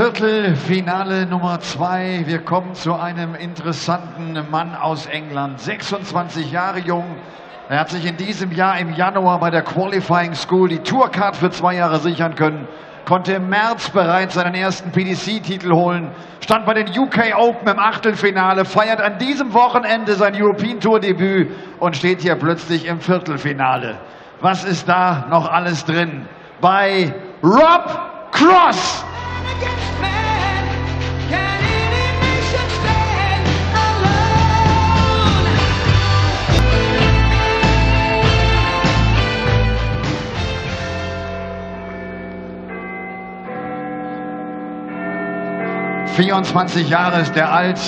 Viertelfinale Nummer 2. Wir kommen zu einem interessanten Mann aus England. 26 Jahre jung. Er hat sich in diesem Jahr im Januar bei der Qualifying School die Tourcard für 2 Jahre sichern können. Konnte im März bereits seinen ersten PDC-Titel holen. Stand bei den UK Open im Achtelfinale. Feiert an diesem Wochenende sein European Tour Debüt und steht hier plötzlich im Viertelfinale. Was ist da noch alles drin? Bei Rob Cross! 24 Jahre ist er alt,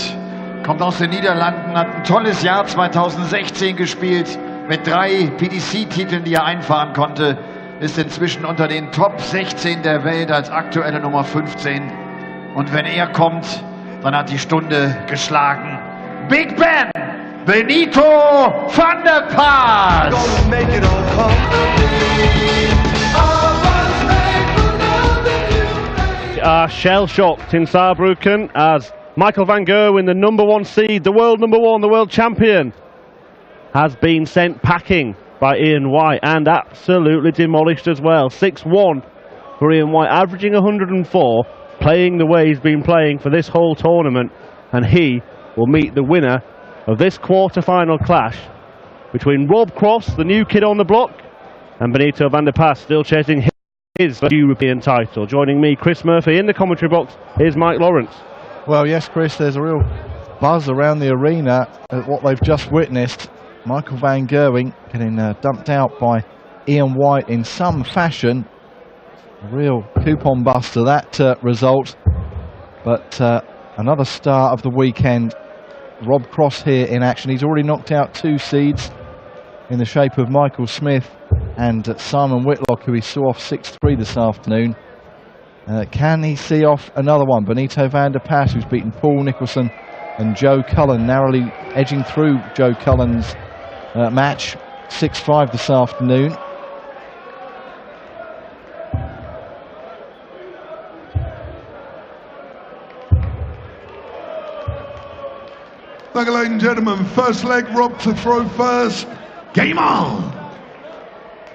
kommt aus den Niederlanden, hat ein tolles Jahr 2016 gespielt, mit 3 PDC-Titeln, die er einfahren konnte, ist inzwischen unter den Top 16 der Welt als aktuelle Nummer 15. Und wenn er kommt, dann hat die Stunde geschlagen. Big Ben, Benito van der Paas! Are shell-shocked in Saarbrücken as Michael van Gerwen, the #1 seed, the world #1, the world champion, has been sent packing by Ian White and absolutely demolished as well. 6-1 for Ian White, averaging 104, playing the way he's been playing for this whole tournament, and he will meet the winner of this quarter-final clash between Rob Cross, the new kid on the block, and Benito van der Paas, still chasing his European title. Joining me, Chris Murphy, in the commentary box, here's Mike Lawrence. Well, yes, Chris, there's a real buzz around the arena at what they've just witnessed. Michael van Gerwen getting dumped out by Ian White in some fashion. A real coupon buster, that result. But another star of the weekend, Rob Cross here in action. He's already knocked out 2 seeds in the shape of Michael Smith and Simon Whitlock, who he saw off 6-3 this afternoon. Can he see off another one? Benito van der Paas, who's beaten Paul Nicholson and Joe Cullen, narrowly edging through Joe Cullen's match, 6-5 this afternoon. Thank you, ladies and gentlemen. First leg, Rob to throw first. Game on!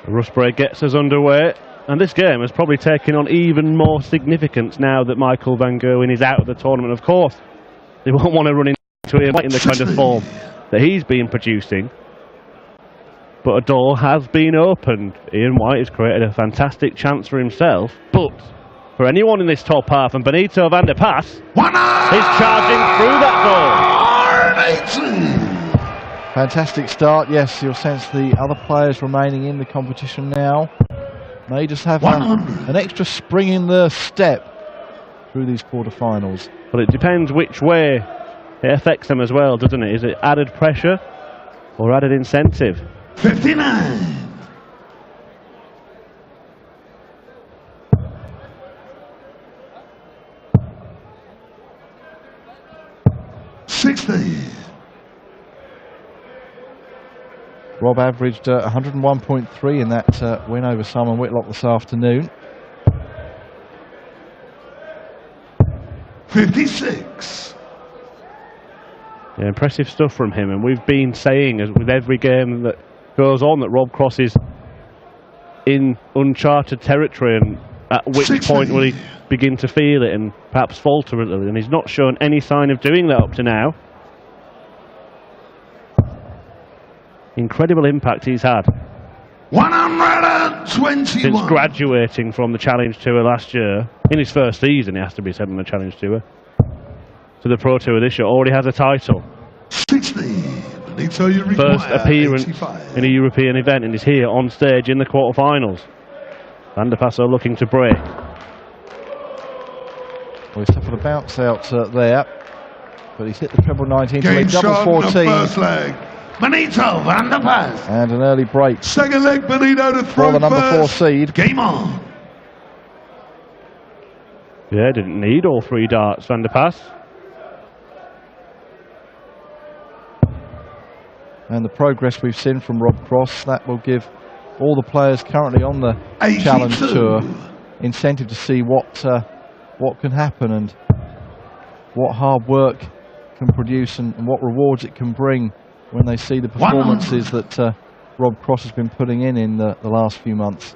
Rusbray gets us underway, and this game has probably taken on even more significance now that Michael van Gerwen is out of the tournament. Of course, they won't want to run into him in the kind of form that he's been producing. But a door has been opened. Ian White has created a fantastic chance for himself, but for anyone in this top half, and Benito van der Paas is charging through that door. Fantastic start. Yes, you'll sense the other players remaining in the competition now may just have an extra spring in their step through these quarterfinals. But it depends which way it affects them as well, doesn't it? Is it added pressure or added incentive? 59. 60. Rob averaged 101.3 in that win over Simon Whitlock this afternoon. 56. Yeah, impressive stuff from him, and we've been saying as with every game that goes on that Rob Cross is in uncharted territory, and at which 60. point will he begin to feel it and perhaps falter a little, and he's not shown any sign of doing that up to now. Incredible impact he's had 121 since graduating from the Challenge Tour last year. In his first season, he has to be said, on the Challenge Tour, to the Pro Tour this year. Already has a title. 60. First appearance 85. In a European event, and is here on stage in the quarterfinals. Van der Paas looking to break. Well, he's suffered a bounce out there, but he's hit the treble 19 to Game a double 14. First leg. Benito van der Paas. And an early break. Second leg, Benito to throw for the number first. 4 seed. Game on. Yeah, didn't need all 3 darts, Van der Paas. And the progress we've seen from Rob Cross, that will give all the players currently on the 82. Challenge Tour incentive to see what what can happen and what hard work can produce and what rewards it can bring when they see the performances that Rob Cross has been putting in the last few months.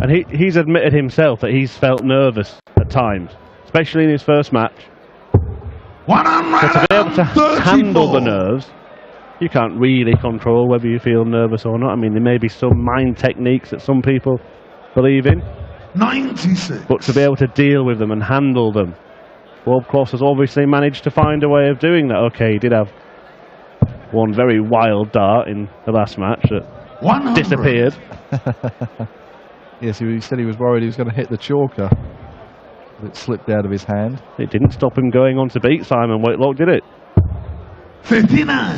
And he's admitted himself that he's felt nervous at times, especially in his first match. So to be able to handle the nerves, you can't really control whether you feel nervous or not. I mean, there may be some mind techniques that some people believe in. 96. But to be able to deal with them and handle them, Rob Cross has obviously managed to find a way of doing that. Okay, he did have one very wild dart in the last match that 100. disappeared. Yes, he said he was worried he was going to hit the chalker. It slipped out of his hand. It didn't stop him going on to beat Simon Whitlock, did it? 59.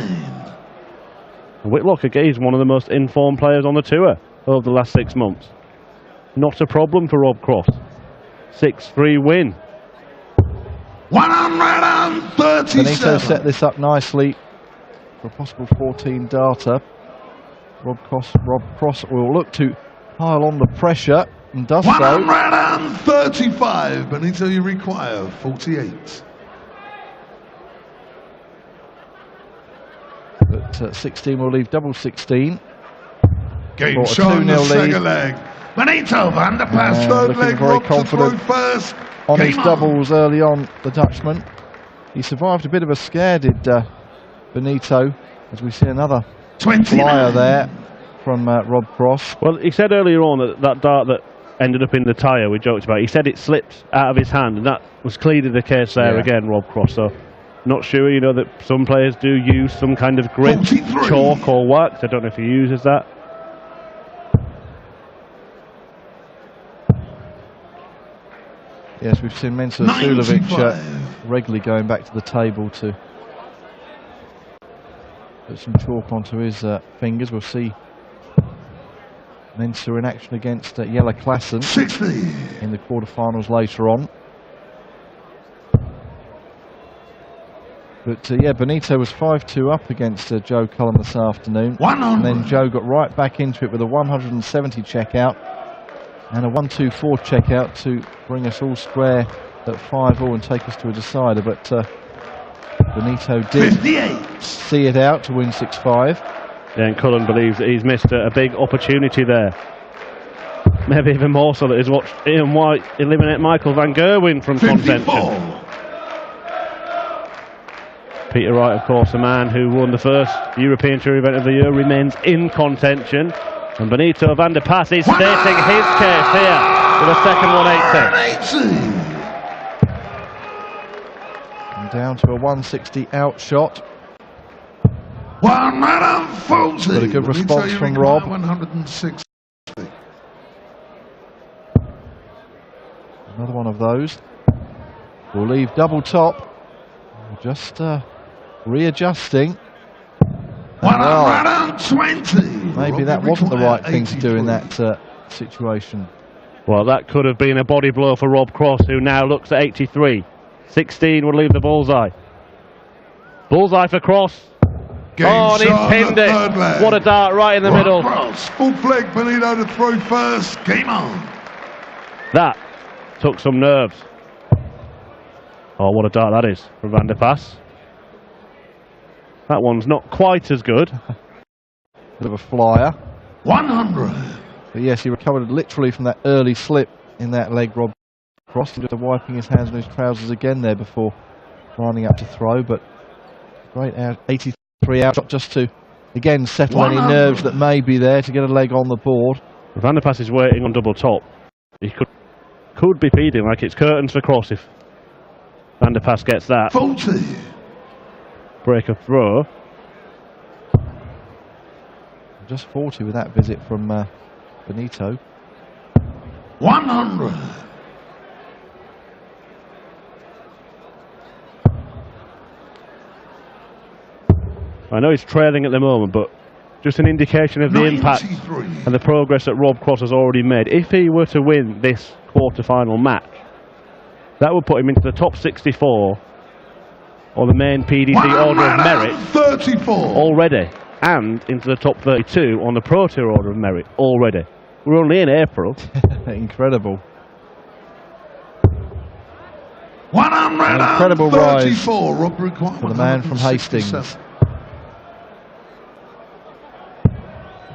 And Whitlock, again, is one of the most informed players on the tour over the last 6 months. Not a problem for Rob Cross. 6-3 win. 137. Benito set this up nicely for a possible 14 darter. Rob Cross will look to pile on the pressure and does so. 135. Benito, you require 48. But 16 will leave double 16. Game For a shot on the 2-0 lead. second leg. Benito van der Pas, And third looking leg, very Rob to throw confident first. On Game his on. doubles early on, the Dutchman. He survived a bit of a scare, did Benito, as we see another 29. flyer there from Rob Cross. Well, he said earlier on that dart that ended up in the tyre we joked about, he said it slipped out of his hand, and that was clearly the case there again, Rob Cross. So, not sure, you know, that some players do use some kind of grit, 43. chalk or wax. I don't know if he uses that. Yes, we've seen Mensur Suljovic 95. regularly going back to the table to put some chalk onto his fingers. We'll see Mensur in action against Jelle Klassen 60. in the quarterfinals later on. But yeah, Benito was 5-2 up against Joe Cullen this afternoon. 100. And then Joe got right back into it with a 170 checkout and a 124 checkout to bring us all square at 5-all and take us to a decider. But Benito did 58. see it out to win 6-5. Yeah, and Cullen believes that he's missed a big opportunity there. Maybe even more so that he's watched Ian White eliminate Michael van Gerwen from 54. contention. Peter Wright, of course, a man who won the first European Tour event of the year, remains in contention. And Benito van der Pas is stating his case here with a second 180. 180. And down to a 160 outshot. 140. But a good response from Rob. 160. Another one of those. We'll leave double top. Just readjusting. Well, 120. maybe that wasn't the right thing to do in that situation. Well, that could have been a body blow for Rob Cross, who now looks at 83. 16 will leave the bullseye. Bullseye for Cross. Oh, and he's pinned it. What a dart right in the middle. Cross, full flag, Benito to throw first. Game on. That took some nerves. Oh, what a dart that is from Van der Pas. That one's not quite as good. Bit of a flyer. 100. But yes, he recovered literally from that early slip in that leg, Rob Cross. Just wiping his hands on his trousers again there before lining up to throw. But great out, 83 out, just to, again, settle any nerves that may be there to get a leg on the board. Van der Pas is waiting on double top. He could be feeding like it's curtains for Cross if Van der Pas gets that. 40. Break of throw. Just 40 with that visit from Benito. 100. I know he's trailing at the moment, but just an indication of the impact 93. and the progress that Rob Cross has already made. If he were to win this quarter-final match, that would put him into the top 64 on the main PDC order of merit 34. already, and into the top 32 on the Pro Tour order of merit already. We're only in April. Incredible. An incredible rise Rob required for the man from Hastings. 167.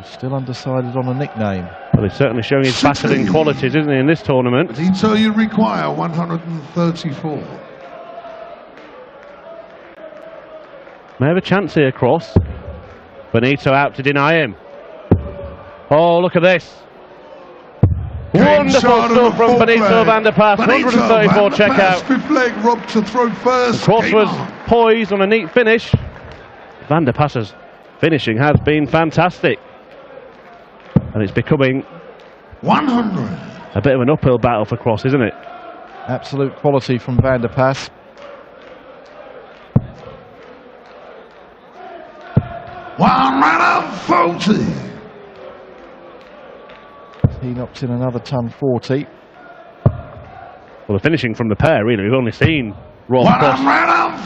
Still undecided on a nickname. Well, he's certainly showing his battling qualities, isn't he, in this tournament? Benito, you require 134. May have a chance here, Cross. Benito out to deny him. Oh, look at this. Wonderful stuff from Benito van der Pas. 134 checkout. Fifth leg, Rob to throw first. Cross was poised on a neat finish. Van der Pas's finishing has been fantastic. And it's becoming 100. a bit of an uphill battle for Cross, isn't it? Absolute quality from Van der Pas. $140. He knocked in another ton 40. Well, the finishing from the pair, really. We've only seen Rob Cross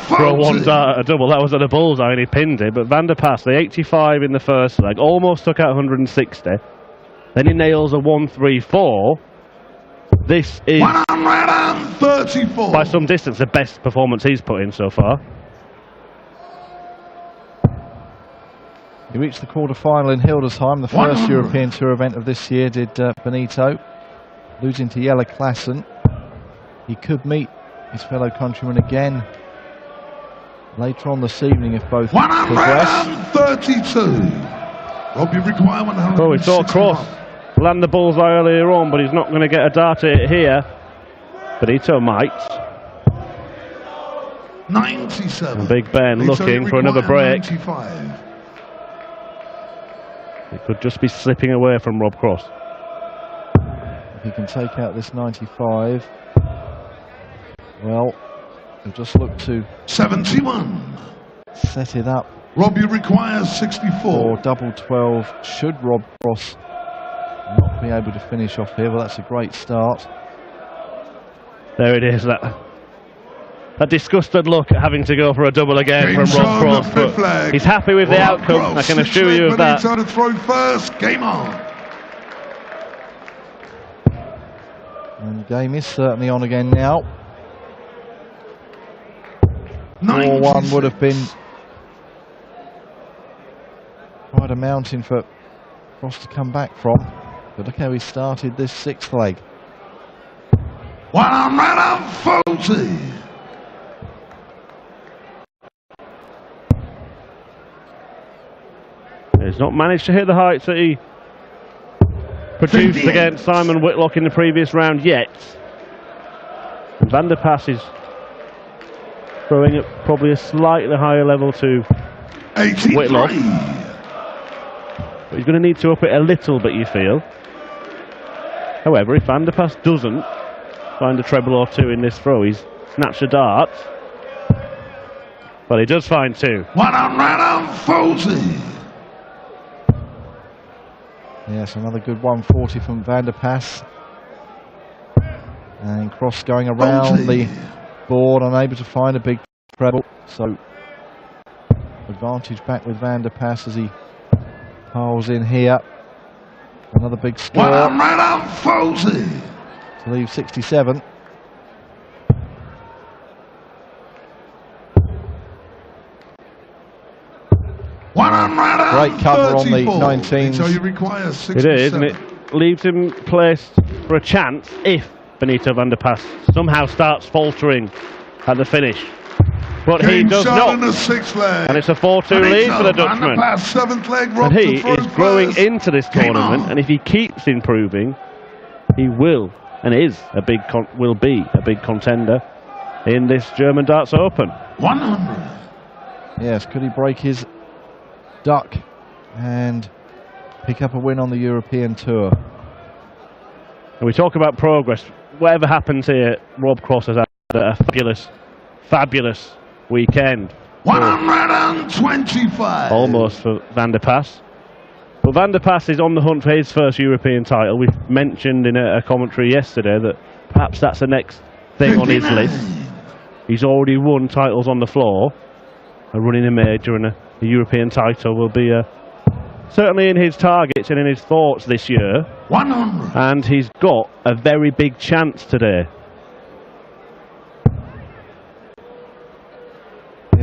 throw one dart at a double. That was at a bullseye and he pinned it. But Van der Pas, the 85 in the first leg, almost took out 160. Then he nails a 134. This is, 134. by some distance, the best performance he's put in so far. He reached the quarter-final in Hildesheim, the first European Tour event of this year, did Benito, losing to Jelle Klassen. He could meet his fellow countryman again later on this evening if both progress. 132. Rob, you require 161. Well, we saw Cross land the bullseye earlier on, but he's not going to get a dart at it here. Benito might. 97. And Big Ben Benito, looking you for another require break. 95. It could just be slipping away from Rob Cross. If he can take out this 95, well, he'll just look to 71. set it up Rob, you require 64. for double 12 should Rob Cross not be able to finish off here. Well, that's a great start. There it is, that disgusted look at having to go for a double again from Rob Cross, but he's happy with the outcome, I can assure you of that. Benito to throw first, game on. And the game is certainly on again now. 4-1 would have been quite a mountain for Cross to come back from. But look how he started this sixth leg. 140. He's not managed to hit the heights that he produced against Simon Whitlock in the previous round yet. And Van der Pas is throwing at probably a slightly higher level to 83. Whitlock. But he's going to need to up it a little bit, you feel. However, if Van der Pas doesn't find a treble or two in this throw, he's snatched a dart. But he does find two. 140. Yes, another good 140 from Van der Pas. And Cross going around the board, unable to find a big treble. So advantage back with Van der Pas as he piles in here. Another big score 140. to leave 67. Great cover on the 19s. So you require 67. It is, and it leaves him placed for a chance if Benito van der Pas somehow starts faltering at the finish. But he does not. And it's a 4-2 lead for the Dutchman. And he is growing into this tournament, and if he keeps improving, he will and will be a big contender in this German Darts Open. 100. Yes, could he break his duck and pick up a win on the European Tour? And we talk about progress. Whatever happens here, Rob Cross has had a fabulous weekend. 125. Almost for Van der Pas. But Van der Pas is on the hunt for his first European title. We mentioned in a commentary yesterday that perhaps that's the next thing on his list. He's already won titles on the floor. Running a major and a European title will be certainly in his targets and in his thoughts this year. 100. And he's got a very big chance today.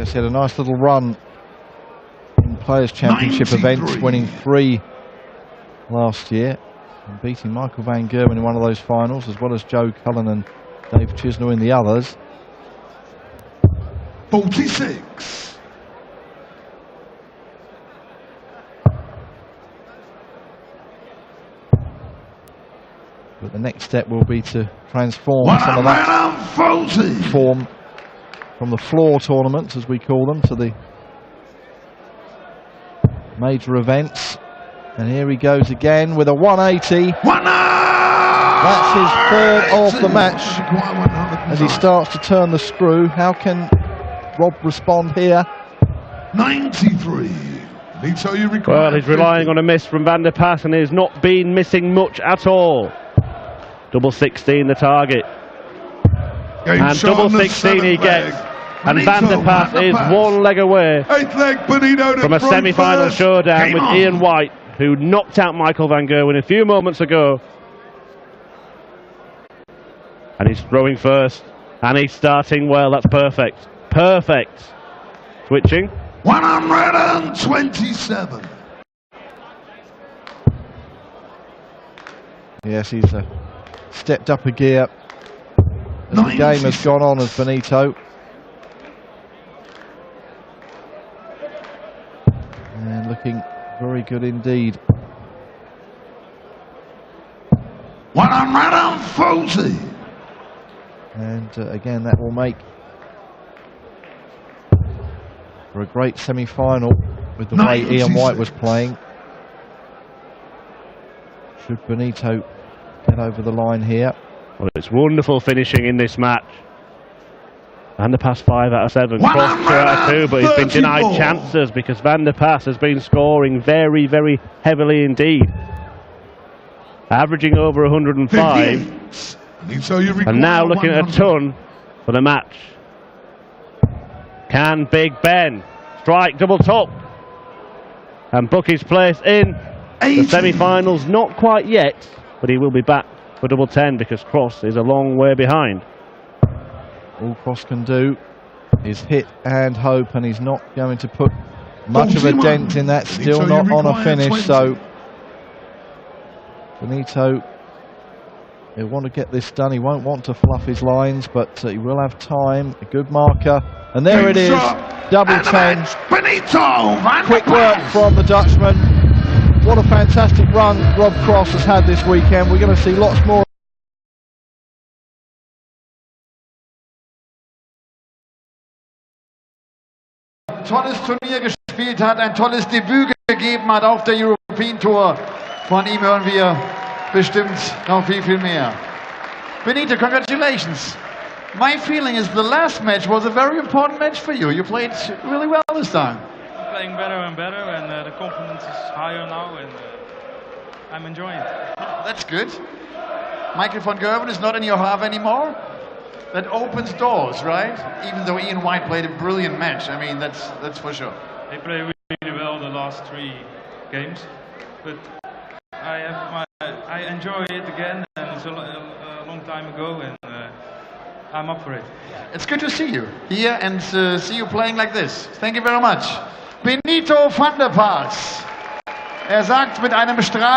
Yes, he had a nice little run in Players' Championship 93. events, winning 3 last year and beating Michael van Gerwen in one of those finals, as well as Joe Cullen and Dave Chisnell in the others. 46. But the next step will be to transform some of that 140. form from the floor tournaments, as we call them, to the major events. And here he goes again with a 180. That's his third of the match as he starts to turn the screw. How can Rob respond here? 93. Well, he's relying on a miss from Van der Pas, and he's not been missing much at all. Double 16 the target. And double 16 he gets. And Van der Pas is one leg away from a semi-final showdown with Ian White, who knocked out Michael van Gerwen a few moments ago. And he's throwing first. And he's starting well. That's perfect. Perfect. Switching. 127. Yes, he's stepped up a gear as the game has gone on as Benito. And looking very good indeed. 140. And again, that will make for a great semi-final with the way Ian White was playing. Should Benito get over the line here? Well, it's wonderful finishing in this match. Van der Pas 5 out of 7, crossed 2 out of 2, but he's been denied chances because Van der Pas has been scoring very, very heavily indeed. Averaging over 105. And now looking at a ton for the match. Can Big Ben strike double top and book his place in the semi-finals? Not quite yet, but he will be back for double 10 because Cross is a long way behind. All Cross can do is hit and hope, and he's not going to put much of a dent in that. Still not on a finish, so Benito, he'll want to get this done. He won't want to fluff his lines, but he will have time. A good marker, and there it is, double 10. Quick work from the Dutchman. What a fantastic run Rob Cross has had this weekend. We're going to see lots more. Tolles Turnier gespielt hat, ein tolles Debüt gegeben hat auf der European Tour. Von ihm hören wir bestimmt noch viel mehr. Benito, congratulations. My feeling is the last match was a very important match for you. You played really well this time. I'm playing better and better, and the confidence is higher now, and I'm enjoying it. That's good. Michael van Gerwen is not in your half anymore. That opens doors, right? Even though Ian White played a brilliant match. I mean, that's for sure. They played really well the last 3 games, but I enjoy it again, and it's a long time ago, and I'm up for it. It's good to see you here and see you playing like this. Thank you very much. Benito van der Pas. Er sagt mit einem Strahlen